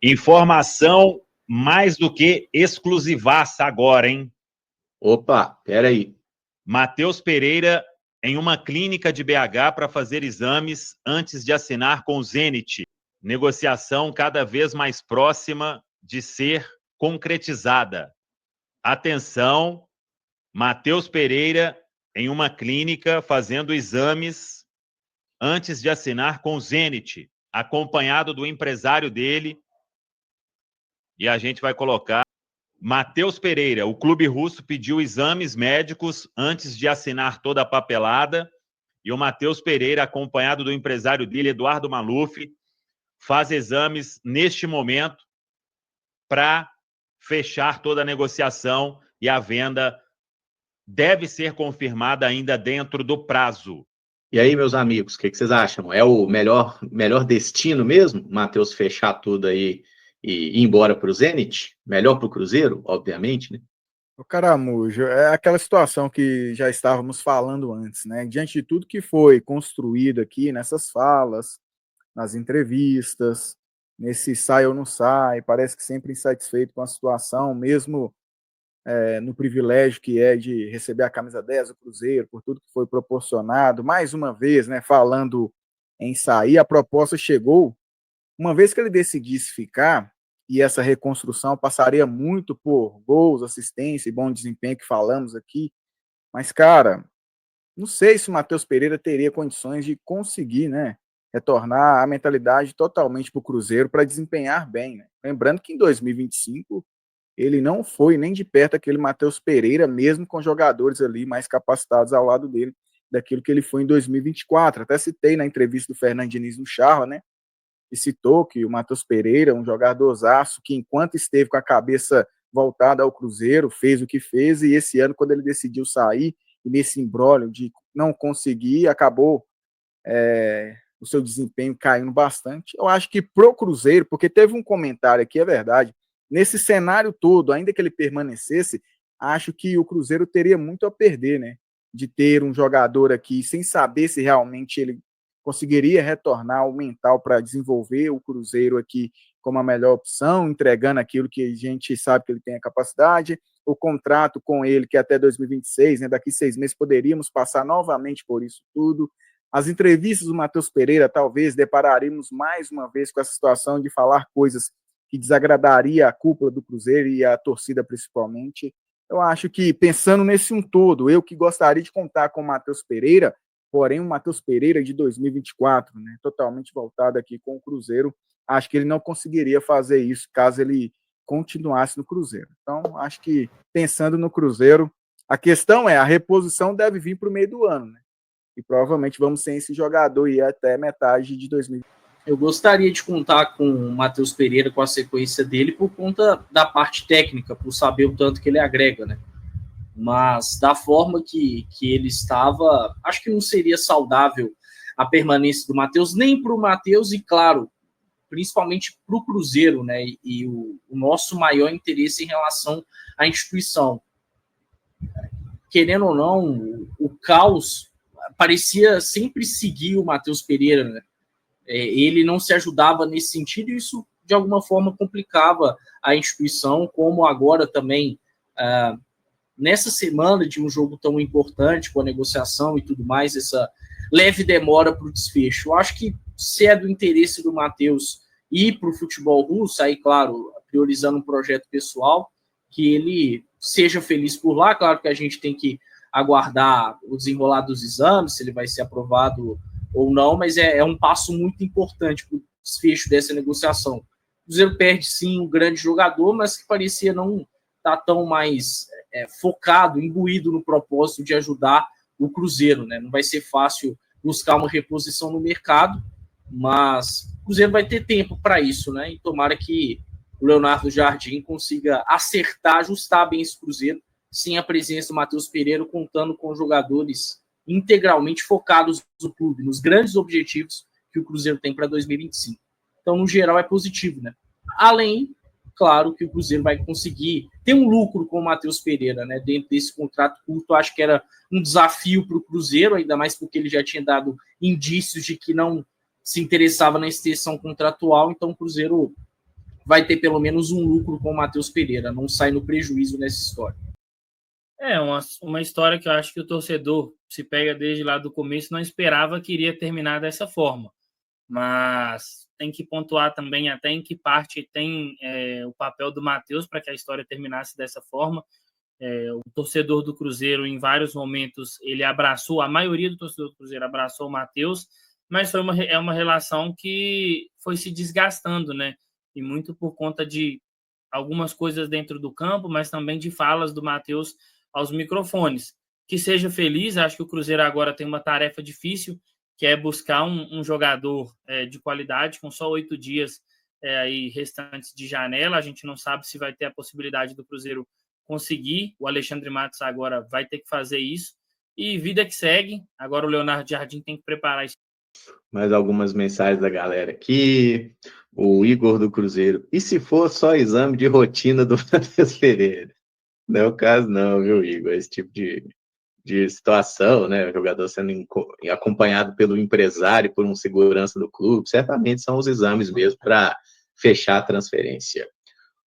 Informação mais do que exclusivaça agora, hein? Opa, peraí. Matheus Pereira em uma clínica de BH para fazer exames antes de assinar com o Zenit. Negociação cada vez mais próxima de ser concretizada. Atenção, Matheus Pereira em uma clínica fazendo exames antes de assinar com o Zenit, acompanhado do empresário dele. E a gente vai colocar Matheus Pereira. O clube russo pediu exames médicos antes de assinar toda a papelada. E o Matheus Pereira, acompanhado do empresário dele, Eduardo Maluf, faz exames neste momento para fechar toda a negociação e a venda deve ser confirmada ainda dentro do prazo. E aí, meus amigos, o que vocês acham? É o melhor destino mesmo? Matheus fechar tudo aí e ir embora para o Zenit? Melhor para o Cruzeiro, obviamente, né? O Caramujo, é aquela situação que já estávamos falando antes, né? Diante de tudo que foi construído aqui nessas falas, nas entrevistas, nesse sai ou não sai, parece que sempre insatisfeito com a situação, mesmo no privilégio que é de receber a camisa 10 do Cruzeiro, por tudo que foi proporcionado. Mais uma vez, né, falando em sair, a proposta chegou, uma vez que ele decidisse ficar, e essa reconstrução passaria muito por gols, assistência e bom desempenho que falamos aqui, mas, cara, não sei se o Matheus Pereira teria condições de conseguir, né, retornar a mentalidade totalmente para o Cruzeiro para desempenhar bem, né? Lembrando que em 2025 ele não foi nem de perto aquele Matheus Pereira, mesmo com jogadores ali mais capacitados ao lado dele, daquilo que ele foi em 2024. Até citei na entrevista do Fernando Diniz no Charla, né? E citou que o Matheus Pereira, um jogadorzaço, que enquanto esteve com a cabeça voltada ao Cruzeiro, fez o que fez, e esse ano, quando ele decidiu sair, e nesse imbróglio de não conseguir, acabou o seu desempenho caindo bastante. Eu acho que pro Cruzeiro, porque teve um comentário aqui, é verdade, nesse cenário todo, ainda que ele permanecesse, acho que o Cruzeiro teria muito a perder, né? De ter um jogador aqui sem saber se realmente ele conseguiria retornar o mental para desenvolver o Cruzeiro aqui como a melhor opção, entregando aquilo que a gente sabe que ele tem a capacidade, o contrato com ele, que é até 2026, né? Daqui 6 meses poderíamos passar novamente por isso tudo. As entrevistas do Matheus Pereira, talvez depararíamos mais uma vez com essa situação de falar coisas que desagradaria a cúpula do Cruzeiro e a torcida principalmente. Eu acho que, pensando nesse um todo, eu que gostaria de contar com o Matheus Pereira, porém o Matheus Pereira de 2024, né, totalmente voltado aqui com o Cruzeiro, acho que ele não conseguiria fazer isso caso ele continuasse no Cruzeiro. Então, acho que, pensando no Cruzeiro, a questão é, a reposição deve vir para o meio do ano, né? E provavelmente vamos sem esse jogador e até metade de 2020. Eu gostaria de contar com o Matheus Pereira, com a sequência dele, por conta da parte técnica, por saber o tanto que ele agrega, né? Mas da forma que ele estava, acho que não seria saudável a permanência do Matheus, nem para o Matheus e, claro, principalmente para o Cruzeiro, né? E o nosso maior interesse em relação à instituição. Querendo ou não, o caos parecia sempre seguir o Matheus Pereira, né? Ele não se ajudava nesse sentido e isso, de alguma forma, complicava a instituição, como agora também, nessa semana de um jogo tão importante, com a negociação e tudo mais, essa leve demora para o desfecho. Eu acho que se é do interesse do Matheus ir para o futebol russo, aí, claro, priorizando um projeto pessoal, que ele seja feliz por lá. Claro que a gente tem que aguardar o desenrolar dos exames, se ele vai ser aprovado ou não, mas é um passo muito importante para o desfecho dessa negociação. O Cruzeiro perde, sim, um grande jogador, mas que parecia não estar tão mais focado, imbuído no propósito de ajudar o Cruzeiro, né? Não vai ser fácil buscar uma reposição no mercado, mas o Cruzeiro vai ter tempo para isso, né? E tomara que o Leonardo Jardim consiga acertar, ajustar bem esse Cruzeiro, sem a presença do Matheus Pereira, contando com jogadores integralmente focados no clube, nos grandes objetivos que o Cruzeiro tem para 2025. Então, no geral, é positivo, né? Além, claro, que o Cruzeiro vai conseguir ter um lucro com o Matheus Pereira, né? Dentro desse contrato curto, acho que era um desafio para o Cruzeiro, ainda mais porque ele já tinha dado indícios de que não se interessava na extensão contratual, então o Cruzeiro vai ter pelo menos um lucro com o Matheus Pereira, não sai no prejuízo nessa história. É uma história que eu acho que o torcedor, se pega desde lá do começo, não esperava que iria terminar dessa forma. Mas tem que pontuar também até em que parte tem o papel do Matheus para que a história terminasse dessa forma. O torcedor do Cruzeiro, em vários momentos, ele abraçou, a maioria do torcedor do Cruzeiro abraçou o Matheus, mas foi uma relação que foi se desgastando, né? E muito por conta de algumas coisas dentro do campo, mas também de falas do Matheus aos microfones. Que seja feliz, acho que o Cruzeiro agora tem uma tarefa difícil, que é buscar um jogador de qualidade, com só 8 dias aí restantes de janela. A gente não sabe se vai ter a possibilidade do Cruzeiro conseguir. O Alexandre Matos agora vai ter que fazer isso. E vida que segue. Agora o Leonardo Jardim tem que preparar isso. Mais algumas mensagens da galera aqui. O Igor do Cruzeiro. E se for só exame de rotina do Matheus Pereira? Não é o caso não, viu, Igor? Esse tipo de situação, né? O jogador sendo acompanhado pelo empresário, por um segurança do clube, certamente são os exames mesmo para fechar a transferência.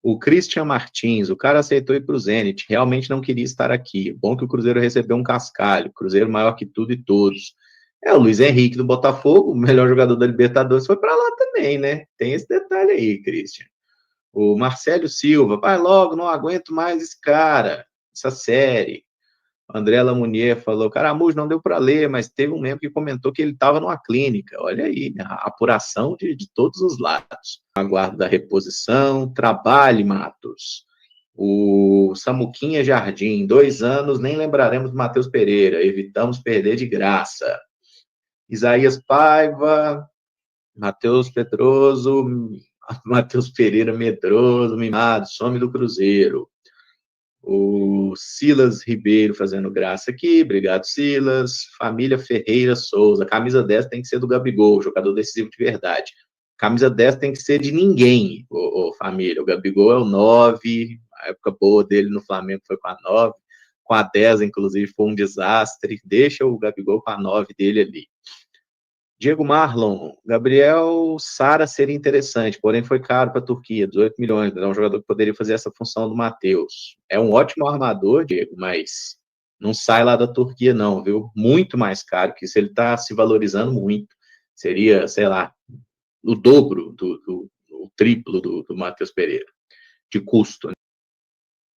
O Christian Martins, o cara aceitou ir para o Zenit, realmente não queria estar aqui. Bom que o Cruzeiro recebeu um cascalho, Cruzeiro maior que tudo e todos. O Luiz Henrique do Botafogo, o melhor jogador da Libertadores, foi para lá também, né? Tem esse detalhe aí, Christian. O Marcelo Silva, vai logo, não aguento mais esse cara, essa série. O André Lamounier falou, Caramujo, não deu para ler, mas teve um membro que comentou que ele estava numa clínica. Olha aí, a apuração de todos os lados. Aguardo da reposição, trabalhe, Matos. O Samuquinha Jardim, 2 anos, nem lembraremos do Matheus Pereira, evitamos perder de graça. Isaías Paiva, Matheus Pedroso, Matheus Pereira medroso, mimado, some do Cruzeiro. O Silas Ribeiro fazendo graça aqui, obrigado, Silas. Família Ferreira Souza, camisa 10 tem que ser do Gabigol, jogador decisivo de verdade. Camisa 10 tem que ser de ninguém, família. O Gabigol é o 9, a época boa dele no Flamengo foi com a 9, com a 10, inclusive, foi um desastre. Deixa o Gabigol com a 9 dele ali. Diego Marlon, Gabriel Sara seria interessante, porém foi caro para a Turquia, 18 milhões, é um jogador que poderia fazer essa função do Matheus. É um ótimo armador, Diego, mas não sai lá da Turquia não, viu? Muito mais caro que isso, ele está se valorizando muito. Seria, sei lá, o dobro, o triplo do Matheus Pereira, de custo, né?